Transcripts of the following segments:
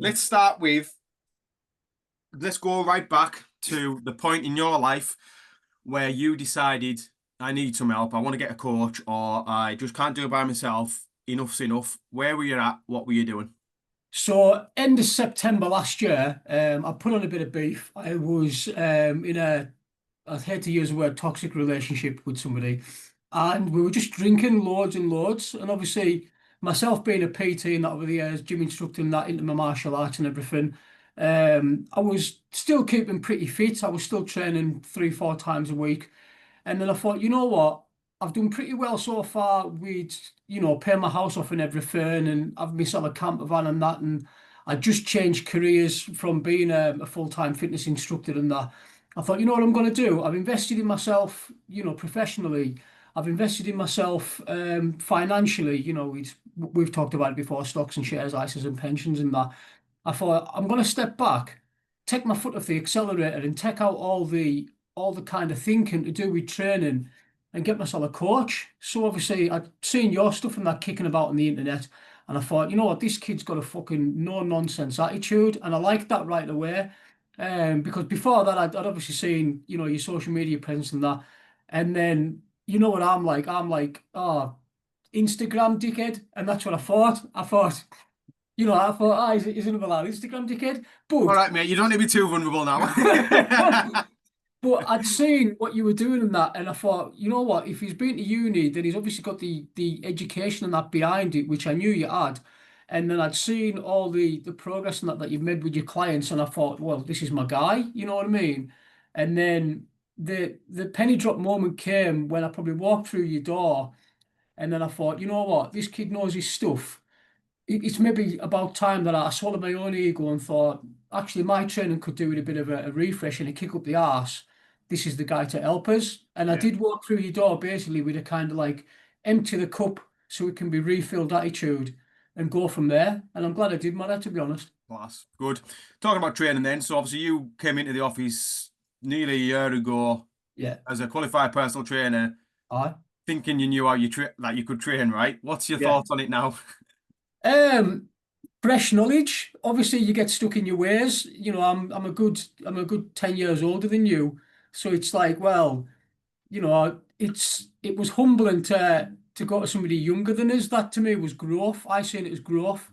Let's start with, let's go right back to the point in your life where you decided, I need some help. I want to get a coach, or I just can't do it by myself. Enough's enough. Where were you at? What were you doing? So, end of September last year, I put on a bit of beef. I was in I'd hate to use the word toxic relationship with somebody, and we were just drinking loads and loads. And obviously, myself being a PT and that over the years, gym instructor and that into my martial arts and everything, I was still keeping pretty fit. I was still training 3, 4 times a week. And then I thought, you know what? I've done pretty well so far with, paying my house off and everything, and I've myself a camper van and that. And I just changed careers from being a full-time fitness instructor and that. I thought, you know what I'm going to do? I've invested in myself, professionally. I've invested in myself financially. We've talked about it before, stocks and shares, ISAs and pensions and that. I thought I'm going to step back, take my foot off the accelerator, and take out all the kind of thinking to do with training and get myself a coach. So obviously I'd seen your stuff and that kicking about on the internet, and I thought, you know what, this kid's got a fucking no nonsense attitude, and I liked that right away. Because before that I'd obviously seen, your social media presence and that, and then you know what I'm like, oh, Instagram dickhead, and that's what I thought. Ah, he's another lad, Instagram dickhead. All But right, mate. You don't need to be too vulnerable now. but I'd seen what you were doing in that, and I thought, you know what, if he's been to uni, then he's obviously got the education and that behind it, which I knew you had. And then I'd seen all the progress and that you've made with your clients, and I thought, well, this is my guy, you know what I mean? And then the penny drop moment came when I probably walked through your door, and then I thought, you know what, this kid knows his stuff. It's maybe about time that I swallowed my own ego and thought, actually, my training could do with a bit of a refresh and a kick up the arse. This is the guy to help us. And I Yeah, did walk through your door basically with a kind of like empty the cup so it can be refilled attitude and go from there. And I'm glad I did, man, to be honest. class. Good. Talking about training then. So obviously you came into the office nearly a year ago Yeah. as a qualified personal trainer, Aye. thinking you knew how that you could train, right? What's your Yeah. thoughts on it now? Um, Fresh knowledge. Obviously, you get stuck in your ways. I'm a good 10 years older than you. So it's like, well, it was humbling to go to somebody younger than us. That to me was growth. I seen it as growth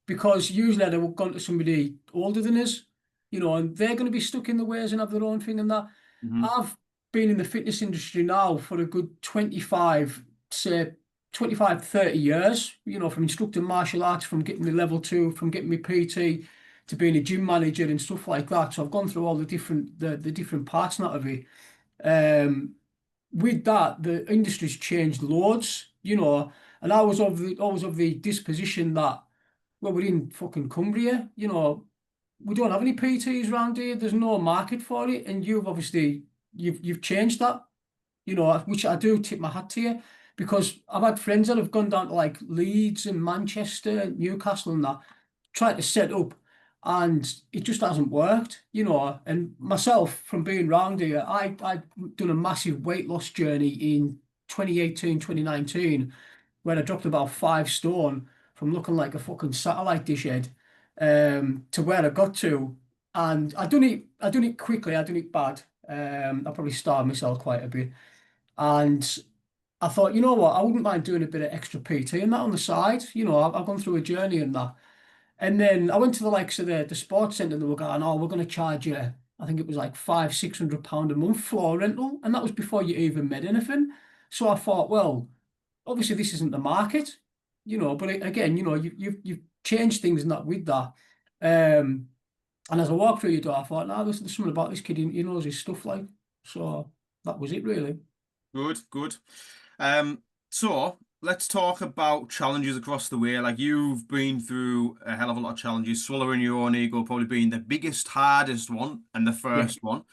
because usually I'd have gone to somebody older than us, and they're going to be stuck in the ways and have their own thing and that. Hmm. I've been in the fitness industry now for a good 25, 30 years, from instructing martial arts, from getting me level two, from getting me PT to being a gym manager and stuff like that. So I've gone through all the different parts and that of it. Um, with that, the industry's changed loads, and I was of the disposition that, well, we're in fucking Cumbria, we don't have any PTs around here. There's no market for it, and you've changed that, which I do tip my hat to you, because I've had friends that have gone down to like Leeds and Manchester and Newcastle and that, tried to set up, and it just hasn't worked, And myself, from being round here, I done a massive weight loss journey in 2018, 2019, where I dropped about 5 stone from looking like a fucking satellite dish head, to where I got to. And I done it quickly, I done it bad. I probably starved myself quite a bit. And I thought, you know what, I wouldn't mind doing a bit of extra PT and that on the side. I've gone through a journey and that. And then I went to the likes of the sports centre, and they were going, oh, we're going to charge you, I think it was like £500, £600 a month floor rental. And that was before you even made anything. So I thought, well, obviously this isn't the market, but again, you've changed things and that with that. Um, and as I walked through your door, I thought, no, there's something about this kid, he knows his stuff like. So that was it really. Good, good. So let's talk about challenges across the way. Like you've been through a hell of a lot of challenges, swallowing your own ego probably being the biggest, hardest one and the Yeah, first one.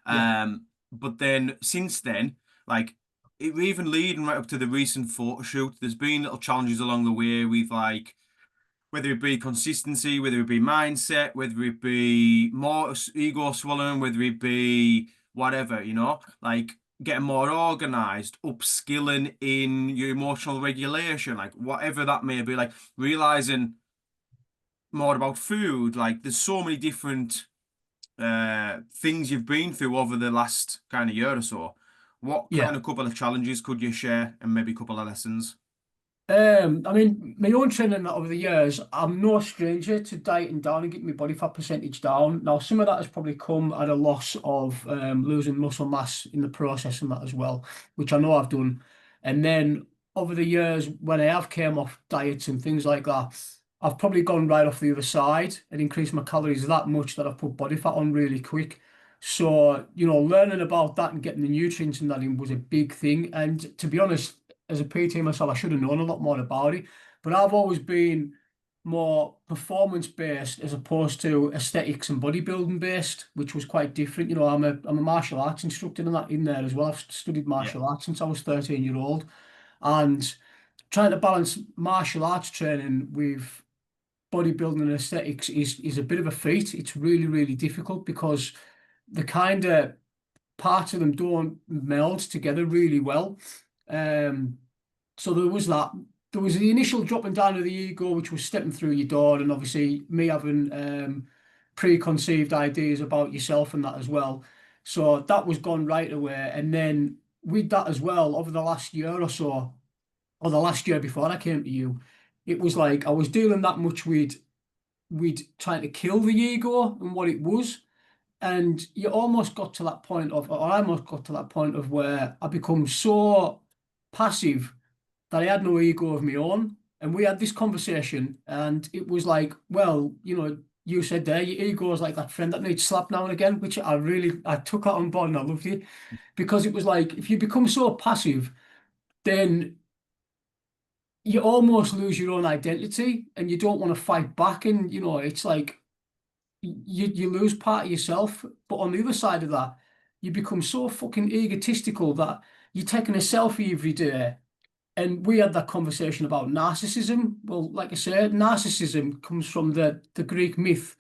yeah, But then since then, like even leading right up to the recent photo shoot, there's been little challenges along the way with like whether it be consistency, whether it be mindset, whether it be more ego swallowing, whether it be whatever, like getting more organized, upskilling in your emotional regulation, like whatever that may be, like realizing more about food. Like, there's so many different things you've been through over the last kind of year or so. What kind Yeah. of couple of challenges could you share, and maybe a couple of lessons? I mean, my own training over the years, I'm no stranger to dieting down and getting my body fat percentage down. Now, some of that has probably come at a loss of losing muscle mass in the process and that as well, which I know I've done. And then over the years, when I have came off diets and things like that, I've probably gone right off the other side and increased my calories that much that I've put body fat on really quick. So, learning about that and getting the nutrients in that in was a big thing. And to be honest, as a PT myself, I should have known a lot more about it. But I've always been more performance based as opposed to aesthetics and bodybuilding based, which was quite different. I'm a martial arts instructor in there as well. I've studied Yeah, martial arts since I was 13 year old, and trying to balance martial arts training with bodybuilding and aesthetics is a bit of a feat. It's really, really difficult because the kind of parts of them don't meld together really well. Um, so there was that. There was the initial dropping down of the ego, which was stepping through your door, and obviously me having preconceived ideas about yourself and that as well. So that was gone right away. And then with that as well, over the last year or so, or the last year before I came to you, it was like I was dealing that much with trying to kill the ego and what it was. And you almost got to that point of, or I almost got to that point of where I become so passive that I had no ego of my own. And we had this conversation, and it was like, well, you said there, your ego is like that friend that needs slap now and again, which I took that on board and I loved it because it was like, if you become so passive, then you almost lose your own identity and you don't want to fight back. And, it's like, you lose part of yourself. But on the other side of that, you become so fucking egotistical that you're taking a selfie every day. And we had that conversation about narcissism. Well, like I said, narcissism comes from the Greek myth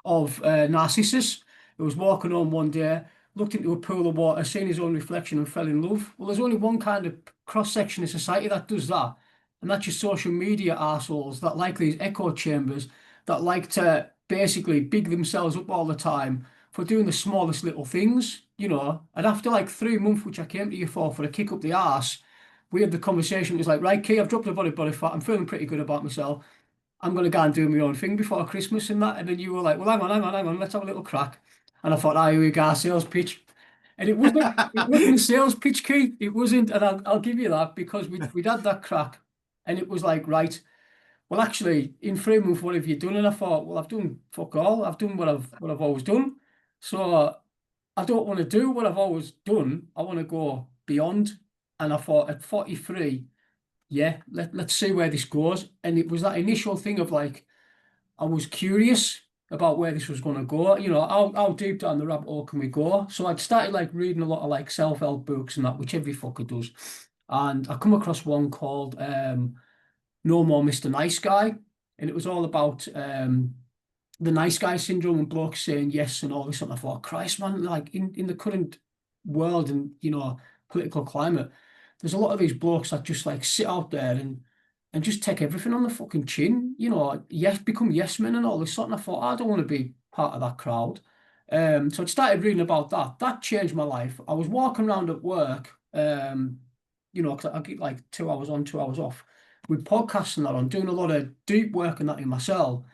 of Narcissus, who was walking home one day, looked into a pool of water, seen his own reflection, and fell in love. Well, there's only one kind of cross section of society that does that, and that's your social media assholes that like these echo chambers that like to basically big themselves up all the time for doing the smallest little things, And after like 3 months, which I came to you for a kick up the arse, we had the conversation. It was like, right, Key, I've dropped a body fat. I'm feeling pretty good about myself. I'm going to go and do my own thing before Christmas and that. And then you were like, well, hang on, let's have a little crack. And I thought, here we go, sales pitch. And it wasn't a sales pitch, Key. It wasn't. And I'll give you that because we'd had that crack. And it was like, right, well, actually, in 3 months, what have you done? And I thought, well, I've done fuck all. I've done what I've always done. So I don't want to do what I've always done. I want to go beyond. And I thought at 43, yeah, let's see where this goes. And it was that initial thing of like, I was curious about where this was going to go. How deep down the rabbit hole can we go? So I'd started like reading a lot of like self-help books and that, which every fucker does. And I come across one called No More Mr. Nice Guy. And it was all about the nice guy syndrome and blokes saying yes and all this stuff. I thought, Christ, man, like in the current world and political climate, there's a lot of these blokes that just like sit out there and just take everything on the fucking chin, yes, become yes men and all this sort. And I thought, I don't want to be part of that crowd. So I started reading about that. That changed my life. I was walking around at work, 'cause I get like 2 hours on, 2 hours off, with podcasts and that on, doing a lot of deep work and that in myself.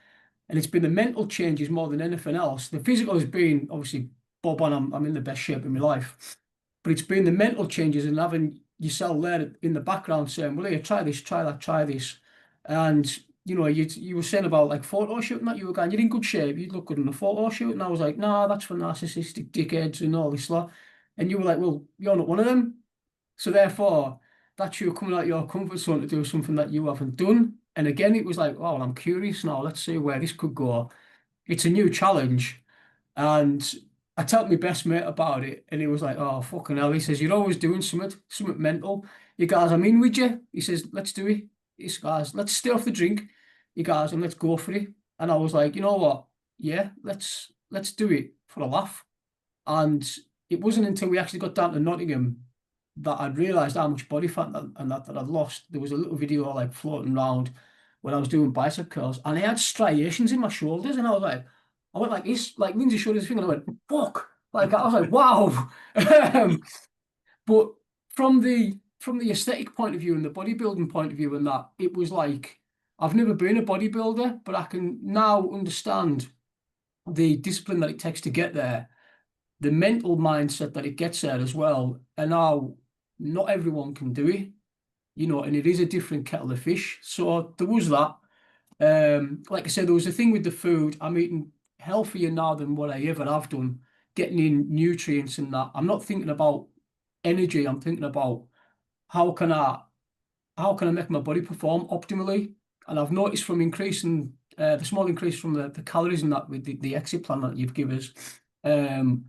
And it's been the mental changes more than anything else. The physical has been obviously bob on. I'm in the best shape in my life, but it's been the mental changes and having yourself there in the background saying, "Well, here, try this, try that, try this," and you were saying about like photo shooting that you were going, you're in good shape, you'd look good in a photo shoot, and I was like, "Nah, that's for narcissistic dickheads and all this lot," and you were like, "Well, you're not one of them." So therefore, that's you coming out of your comfort zone to do something that you haven't done. And again, it was like, oh, well, I'm curious now. Let's see where this could go. It's a new challenge. And I told my best mate about it, and he was like, oh, fucking hell. He says, you're always doing something mental. He goes, I'm in with you. He says, let's do it. He goes, let's stay off the drink. He goes, and let's go for it. And I was like, you know what? Yeah, let's do it for a laugh. And it wasn't until we actually got down to Nottingham that I'd realised how much body fat that I'd lost. There was a little video like floating around when I was doing bicep curls, and I had striations in my shoulders, and I went like this, like Lindsay showed his finger, and I went, fuck. Like I was like, wow. Um, but from the aesthetic point of view and the bodybuilding point of view, and that, it was like I've never been a bodybuilder, but I can now understand the discipline that it takes to get there, the mental mindset that it gets there as well, and how not everyone can do it, and it is a different kettle of fish. So there was that. Like I said, there was a thing with the food. I'm eating healthier now than what I ever have done, getting in nutrients and that. I'm not thinking about energy. I'm thinking about how can I how can I make my body perform optimally. And I've noticed from increasing the small increase from the calories and that with the exit plan that you've given us, um,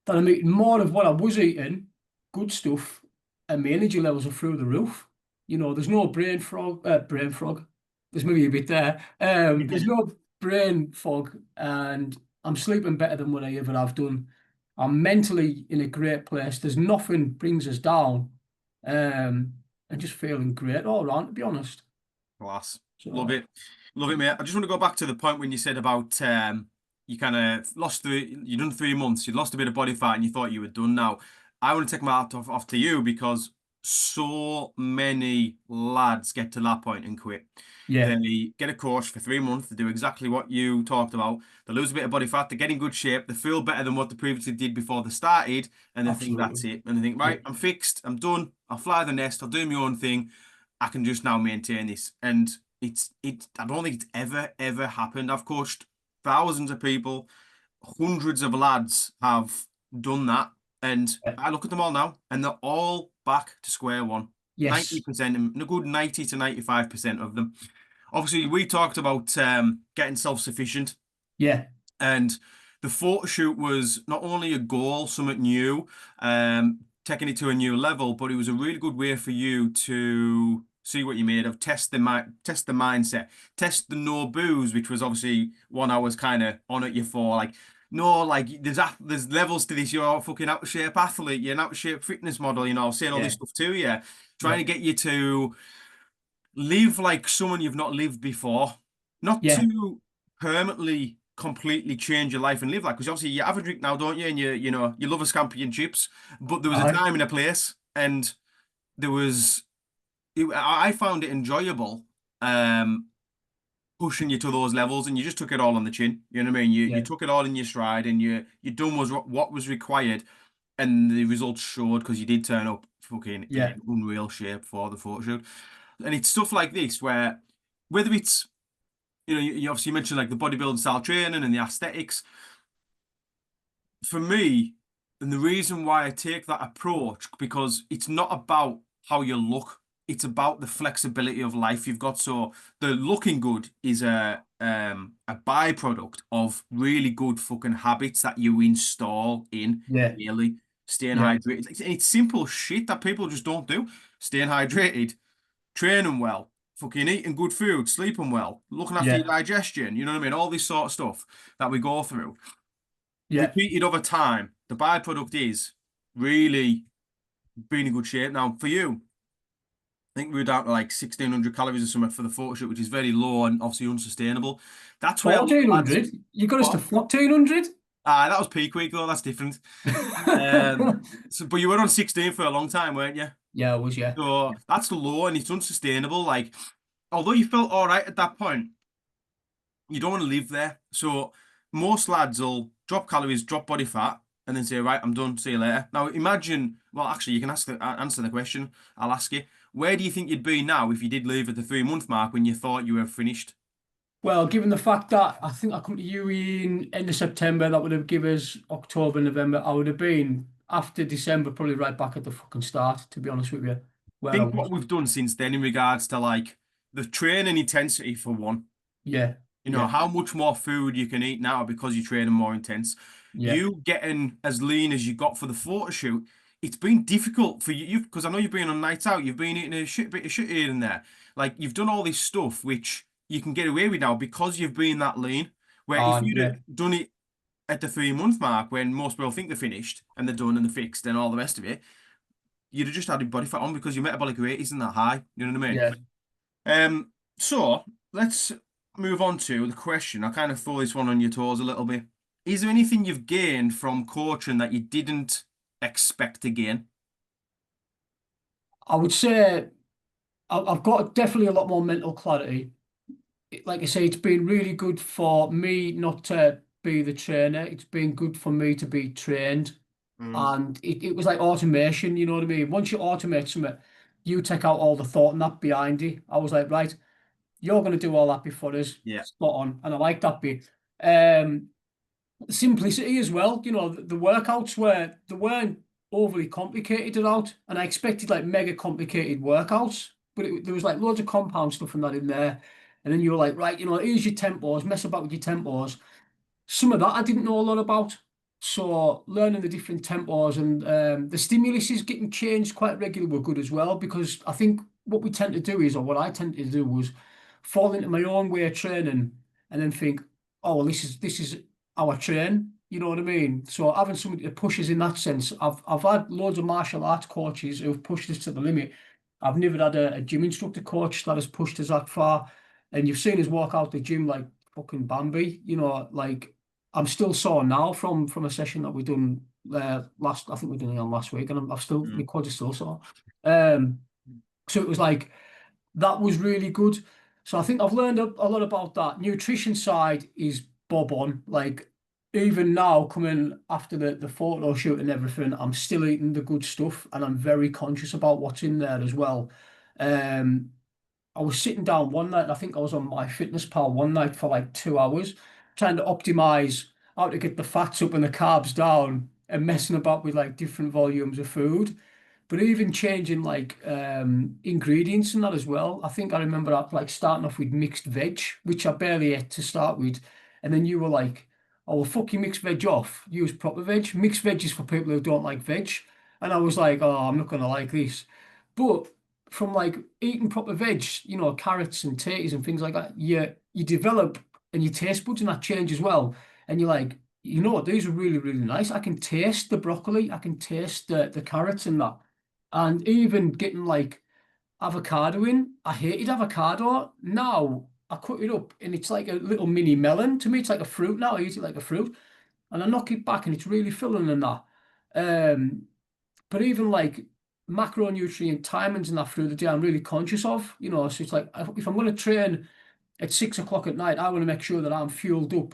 that I'm eating more of what I was eating, good stuff, and my energy levels are through the roof. There's no brain frog. There's maybe a bit there. There's no brain fog, and I'm sleeping better than what I ever have done. I'm mentally in a great place. There's nothing brings us down, and just feeling great all around, to be honest. Class. Love So it. Love it, mate. I just want to go back to the point when you said about you kind of you done 3 months, you'd lost a bit of body fat and you thought you were done now. I want to take my hat off to you because so many lads get to that point and quit. yeah, They get a course for 3 months, they do exactly what you talked about. They lose a bit of body fat, they get in good shape, they feel better than what they previously did before they started, and they think that's absolutely. it. And they think, Yeah, right, I'm fixed, I'm done, I'll fly the nest, I'll do my own thing. I can just now maintain this. And I don't think it's ever happened. I've coached thousands of people, hundreds of lads have done that. And yeah. I look at them all now and they're all back to square one. Yes, 90%, and a good 90 to 95% of them. Obviously, we talked about getting self-sufficient, yeah, and the photo shoot was not only a goal, something new, taking it to a new level, but it was a really good way for you to see what you made of, test the mindset, test the no booze, which was obviously one I was kind of on at you for. Like, no, like there's levels to this. You're a fucking out of shape athlete, you're an out of shape fitness model, saying all this yeah, stuff to you, trying yeah, to get you to live like someone you've not lived before, not yeah. to permanently completely change your life and live like. Because obviously you have a drink now, don't you? And you love a scampi and chips, but there was a Aye, time and a place, and there was I found it enjoyable, um, pushing you to those levels, and you just took it all on the chin. You know what I mean? You yeah, took it all in your stride, and you done was what was required, and the results showed because you did turn up fucking yeah. in unreal shape for the photo shoot. And it's stuff like this where whether it's you obviously mentioned like the bodybuilding style training and the aesthetics. For me, and the reason why I take that approach, because it's not about how you look, it's about the flexibility of life you've got. So the looking good is a byproduct of really good fucking habits that you install in Yeah, daily. Staying yeah, hydrated. It's simple shit that people just don't do. Staying hydrated, training well, fucking eating good food, sleeping well, looking after your yeah, digestion, you know what I mean? All this sort of stuff that we go through. yeah. Repeated over time, the byproduct is really being in good shape. Now, for you, I think we were down to like 1,600 calories or something for the photo shoot, which is very low and obviously unsustainable. That's where a lot of lads, 1400? You got us to what? 1400? That was peak week though, that's different. But you were on 16 for a long time, weren't you? Yeah, it was, yeah. So that's low and it's unsustainable. Like, although you felt all right at that point, you don't want to live there. So most lads will drop calories, drop body fat, and then say, right, I'm done. See you later. Now imagine, well, actually, you can answer the question. I'll ask you, where do you think you'd be now if you did leave at the 3 month mark when you thought you were finished? Well, given the fact that I think I come to you in end of September, that would have given us October, November. I would have been after December, probably right back at the fucking start, to be honest with you, where I Think what was. we've done since then in regards to like the training intensity for one. Yeah, yeah, How much more food you can eat now because you're training more intense. yeah. You getting as lean as you got for the photo shoot, it's been difficult for you because I know you've been on nights out, you've been eating a shit bit of shit here and there. Like you've done all this stuff which you can get away with now because you've been that lean. Where if you'd Yeah, have done it at the 3 month mark when most people think they're finished and they're done and they're fixed and all the rest of it, you'd have just had your body fat on because your metabolic rate isn't that high. You know what I mean? yeah. So let's move on to the question. I kind of throw this one on your toes a little bit. Is there anything you've gained from coaching that you didn't expect to gain? I would say I've got definitely a lot more mental clarity. Like I say, it's been really good for me not to be the trainer. It's been good for me to be trained. Mm. And it was like automation, you know what I mean? Once you automate something, you take out all the thought and that behind it. I was like, right, you're going to do all that before us. Yeah. Spot on. And I like that bit. Um, Simplicity as well. You know, the workouts they weren't overly complicated at all, and I expected like mega complicated workouts, but there was like loads of compound stuff and that in there. And then you were like, right, here's your tempos, mess about with your tempos. Some of that I didn't know a lot about. So learning the different tempos and the stimulus is getting changed quite regularly were good as well because I think what we tend to do is, or what I tend to do was fall into my own way of training and then think, oh well, this is our train. You know what I mean? So having somebody that pushes in that sense, I've had loads of martial arts coaches who've pushed us to the limit. I've never had a gym instructor coach that has pushed us that far. And you've seen us walk out the gym like fucking Bambi, like I'm still sore now from a session that we done last. I think we done it on last week, and I've still my Mm. quads are still sore. Um, so it was like that was really good. So I think I've learned a lot about that. Nutrition side is bob on. Like even now, coming after the photo shoot and everything, I'm still eating the good stuff, and I'm very conscious about what's in there as well. Um, I was sitting down one night, and I think I was on my fitness pal one night for like 2 hours, trying to optimize how to get the fats up and the carbs down and messing about with like different volumes of food. But even changing like ingredients and that as well. I think I remember like starting off with mixed veg, which I barely ate to start with. And then you were like, oh, well, fuck your mixed veg off. Use proper veg. Mixed veg is for people who don't like veg. And I was like, oh, I'm not going to like this. But from like eating proper veg, carrots and taters and things like that, you develop and your taste buds and that change as well. And you're like, you know what, these are really, really nice. I can taste the broccoli, I can taste the carrots and that. And even getting like avocado in, I hated avocado. Now I cut it up and it's like a little mini melon. To me, it's like a fruit now. I eat it like a fruit. And I knock it back and it's really filling and that. Um, but even like macronutrient timings and that through the day, I'm really conscious of, So it's like if I'm going to train at 6 o'clock at night, I want to make sure that I'm fueled up,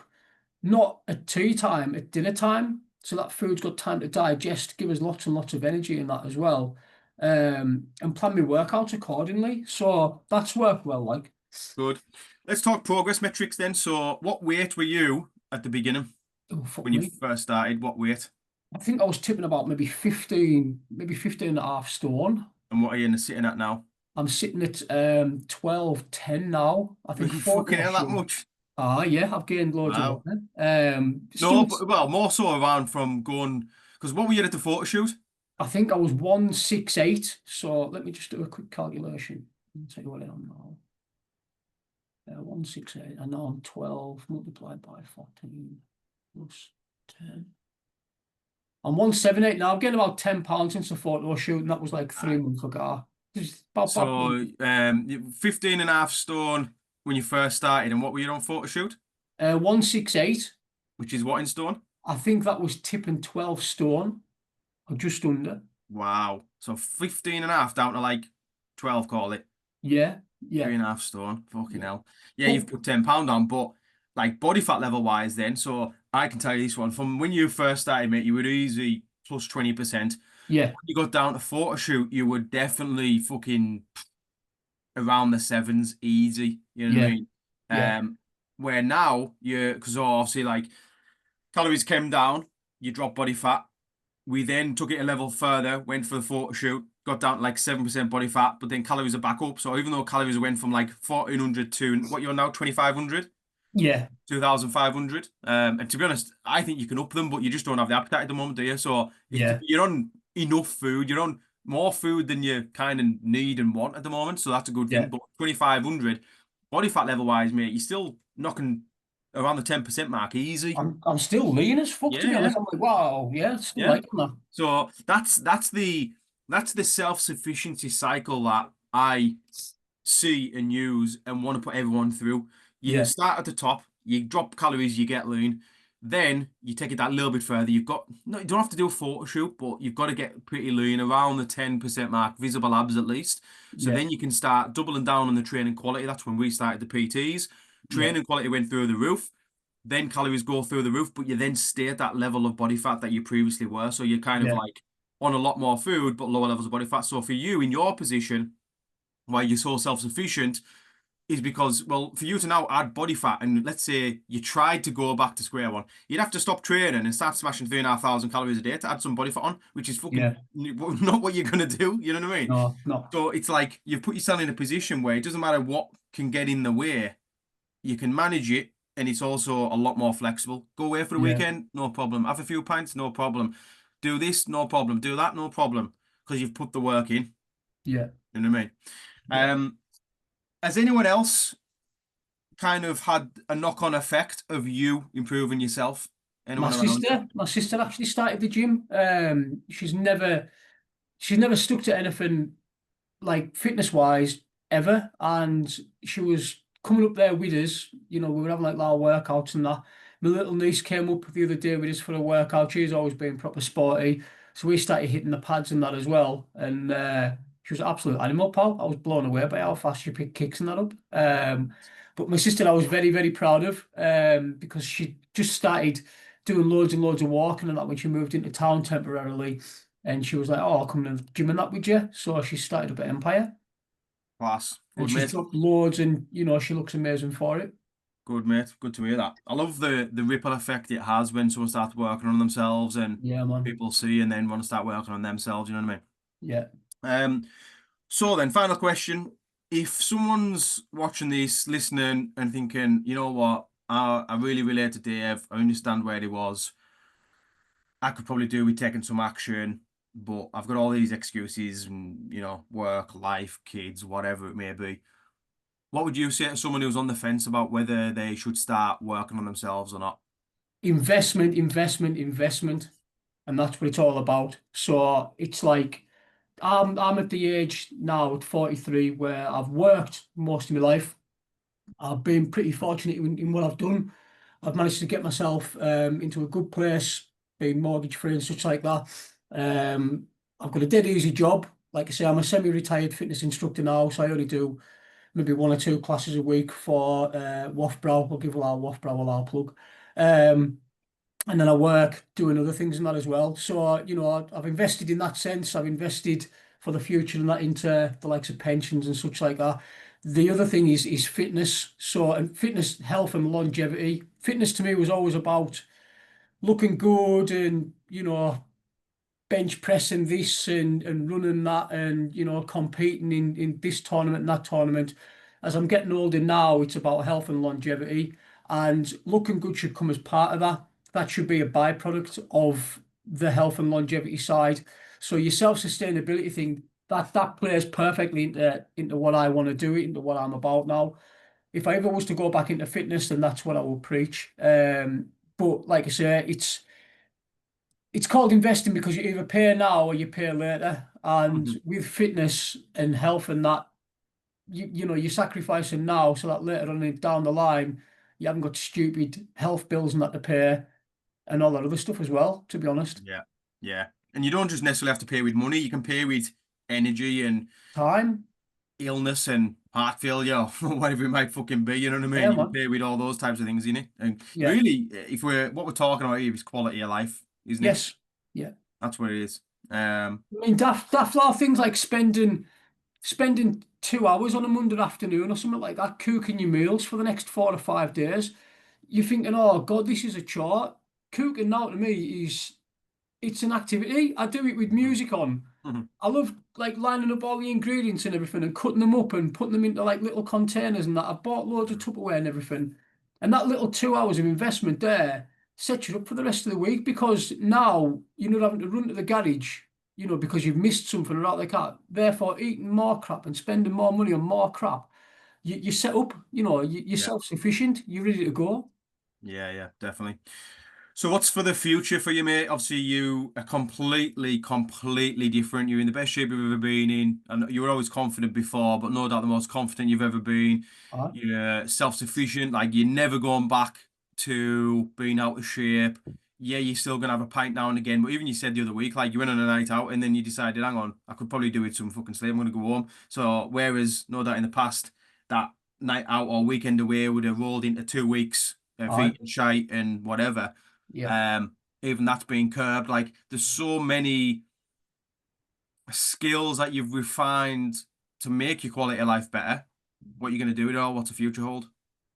not at tea time, at dinner time. So that food's got time to digest, give us lots and lots of energy in that as well. And plan my workouts accordingly. So that's worked well, like, Good. Let's talk progress metrics then. So, what weight were you at the beginning oh, fuck when you me. first started? What weight? I think I was tipping about maybe 15 and a half stone. And what are you sitting at now? I'm sitting at 12:10 now. I think Fucking photo hell, that shoot. much? Ah, yeah, I've gained loads of Wow. weight. No, Still, but well, more so around from going because what were you at the photo shoot? I think I was 168. So let me just do a quick calculation. I'll tell you what I am now. 168. And now I'm 12 multiplied by 14 plus 10. I'm 178 now. I'm getting about £10 since the photo shoot, and that was like 3 months ago. Just about back. So, 15 and a half stone when you first started, and what were you on photo shoot? 168. Which is what in stone? I think that was tipping 12 stone or just under. Wow. So 15 and a half down to like 12, call it. Yeah, Three yeah. and a half stone. Fucking Yeah. hell. Yeah, But you've put £10 on, but like body fat level wise, then. So I can tell you this one from when you first started, mate, you were easy plus 20%. yeah, When you got down to photo shoot, you were definitely fucking around the sevens, easy. You know what I yeah, mean? yeah, Where now because obviously like calories came down, you drop body fat. We then took it a level further, went for the photo shoot, got down to like 7% body fat, but then calories are back up. So even though calories went from like 1400 to what you're now, 2500, yeah, 2500. And to be honest, I think you can up them, but you just don't have the appetite at the moment, do you? So yeah, you're on enough food, you're on more food than you kind of need and want at the moment. So that's a good thing. yeah. But 2500, body fat level wise, mate, you're still knocking around the 10% mark easy. I'm still lean as fuck to Yeah, be yeah. honest. I'm like, wow, yeah, still Yeah. like that. So that's the self-sufficiency cycle that I see and use and want to put everyone through. You Yeah, start at the top, you drop calories, you get lean. Then you take it that little bit further. You've got no, you don't have to do a photo shoot, but you've got to get pretty lean around the 10% mark, visible abs at least. So yeah, then you can start doubling down on the training quality. That's when we started the PTs. yeah, Training quality went through the roof. Then calories go through the roof, but you then stay at that level of body fat that you previously were. So you're kind of yeah, like on a lot more food, but lower levels of body fat. So for you in your position, why you're so self-sufficient is because, well, for you to now add body fat, and let's say you tried to go back to square one, you'd have to stop training and start smashing 3,500 calories a day to add some body fat on, which is fucking yeah. not what you're gonna do. You know what I mean? No, no. So it's like you've put yourself in a position where it doesn't matter what can get in the way, you can manage it, and it's also a lot more flexible. Go away for the Yeah, weekend, no problem. Have a few pints, no problem. Do this, no problem. Do that, no problem, because you've put the work in. yeah, You know what I mean? yeah. Has anyone else kind of had a knock-on effect of you improving yourself? Anyone around you? My sister actually started the gym. She's never stuck to anything like fitness wise ever. And she was coming up there with us. You know, we were having like our workouts and that. My little niece came up the other day with us for a workout. She's always been proper sporty. So we started hitting the pads and that as well. And she was an absolute animal, pal. I was blown away by how fast she picked kicks and that up. But my sister, I was very, very proud of because she just started doing loads and loads of walking and that when she moved into town temporarily. And she was like, "Oh, I'll come to the gym and that with you." So she started up at Empire Class. and Good, she's mate. dropped loads and, you know, she looks amazing for it. Good, mate. Good to hear that. I love the ripple effect it has when someone starts working on themselves and Yeah, man. people see and then want to start working on themselves. You know what Yeah. I mean? So then, final question. If someone's watching this, listening, and thinking, you know what, I really relate to Dave, I understand where he was, I could probably do with taking some action, but I've got all these excuses and, work, life, kids, whatever it may be. What would you say to someone who's on the fence about whether they should start working on themselves or not? Investment, investment, investment. And that's what it's all about. So it's like I'm at the age now at 43 where I've worked most of my life. I've been pretty fortunate in what I've done. I've managed to get myself into a good place, being mortgage free and such like that. I've got a dead easy job. Like I say, I'm a semi-retired fitness instructor now, so I only do maybe one or two classes a week for Brow. I'll give our Brow a our plug. Um, and then I work doing other things in that as well. So, you know, I've invested in that sense. I've invested for the future and that into the likes of pensions and such like that. The other thing is fitness. So, and fitness, health and longevity. Fitness to me was always about looking good and, you know, bench pressing this and running that and you know competing in this tournament and that tournament. As I'm getting older now, it's about health and longevity, and looking good should come as part of that. That should be a byproduct of the health and longevity side. So your self-sustainability thing that plays perfectly into what I want to do, into what I'm about now. If I ever was to go back into fitness, then that's what I will preach. But like I say, it's called investing because you either pay now or you pay later. And Mhm. with fitness and health and that, you know, you're sacrificing now so that later on down the line, you haven't got stupid health bills and that to pay and all that other stuff as well, to be honest. Yeah, yeah. And you don't just necessarily have to pay with money, you can pay with energy and Time. illness and heart failure or whatever it might fucking be, you know what I mean? Yeah, You can man. pay with all those types of things, in it. And Yeah. really, if we're what we're talking about here is quality of life, isn't it? Yes. Yeah. That's what it is. Um, I mean, daft little things like spending 2 hours on a Monday afternoon or something like that, cooking your meals for the next 4 or 5 days. You're thinking, oh God, this is a chore. Cooking now to me is it's an activity. I do it with mhm, music on. mhm, I love like lining up all the ingredients and everything and cutting them up and putting them into like little containers and that. I bought loads of mhm. Tupperware and everything. And that little 2 hours of investment there sets you up for the rest of the week because now you're not having to run to the garage, you know, because you've missed something or out the car. Therefore, eating more crap and spending more money on more crap. You set up, you know, you're Yeah, self-sufficient, you're ready to go. yeah, yeah, definitely. So what's for the future for you, mate? Obviously, you are completely different. You're in the best shape you've ever been in, and you were always confident before, but no doubt the most confident you've ever been. Aye, You're self-sufficient, like you're never going back to being out of shape. Yeah, you're still gonna have a pint now and again, but even you said the other week, like you went on a night out and then you decided, hang on, I could probably do it some fucking sleep. I'm gonna go home. So whereas no doubt in the past, that night out or weekend away would have rolled into 2 weeks of aye, eating shite and whatever. yeah. Um, Even that's being curbed. Like there's so many skills that you've refined to make your quality of life better. What are you going to do with it all? What's the future hold?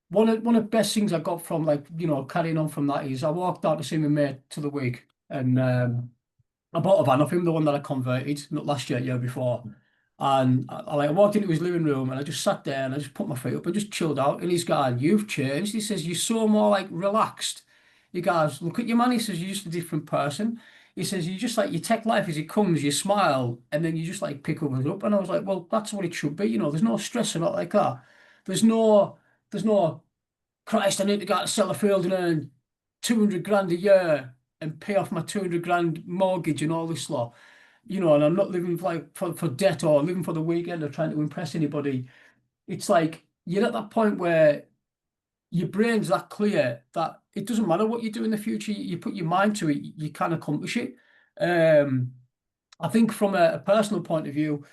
One of the best things I got from like, carrying on from that is I walked out to see my mate to the week and I bought a van off him, the one that I converted, not last year, year before. And I walked into his living room and I just sat there and I just put my feet up and just chilled out. And he's going, "You've changed." He says, "You're so more like relaxed." He goes, "Look at your man." He says, "You're just a different person." He says, "You just like, you take life as it comes, you smile, and then you just like pick others up." And I was like, "Well, that's what it should be. There's no stress or not like that. There's no, Christ, I need to go out to Sellafield and earn 200 grand a year and pay off my 200 grand mortgage and all this lot, and I'm not living like for debt or living for the weekend or trying to impress anybody." It's like you're at that point where your brain's that clear that it doesn't matter what you do in the future, you put your mind to it, you can accomplish it. Um, I think from a personal point of view,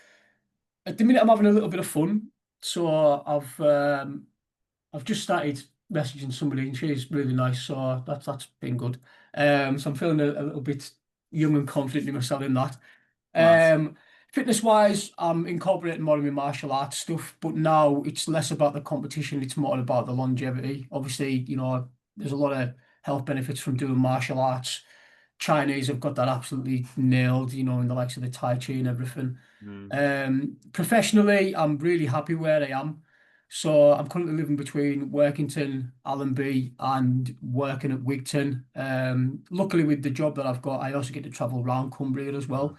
at the minute I'm having a little bit of fun. So I've just started messaging somebody and she's really nice, so that's been good. So I'm feeling a little bit young and confident in myself in that. Class. Um, Fitness wise, I'm incorporating more of my martial arts stuff, but now it's less about the competition, it's more about the longevity. Obviously, there's a lot of health benefits from doing martial arts. Chinese have got that absolutely nailed, in the likes of the Tai Chi and everything. Mm. Professionally, I'm really happy where I am. So I'm currently living between Workington, Allenby, and working at Wigton. Luckily, with the job that I've got, I also get to travel around Cumbria as well,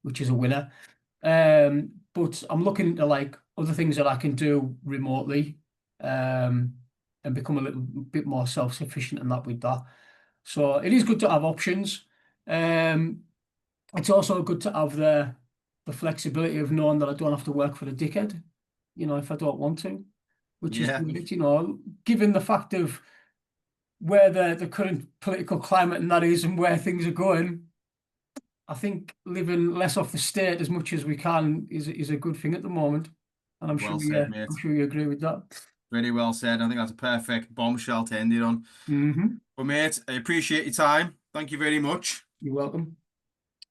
which is a winner. But I'm looking into like other things that I can do remotely, um, and become a little bit more self-sufficient and that with that. So it is good to have options. Um, it's also good to have the flexibility of knowing that I don't have to work for the dickhead, if I don't want to, which is Yeah. great, given the fact of where the current political climate and that is and where things are going. I think living less off the state as much as we can is a good thing at the moment, and Well said, I'm mate. sure you agree with that. Very well said. I think that's a perfect bombshell to end it on. Hmm. But mate, I appreciate your time. Thank you very much. You're welcome.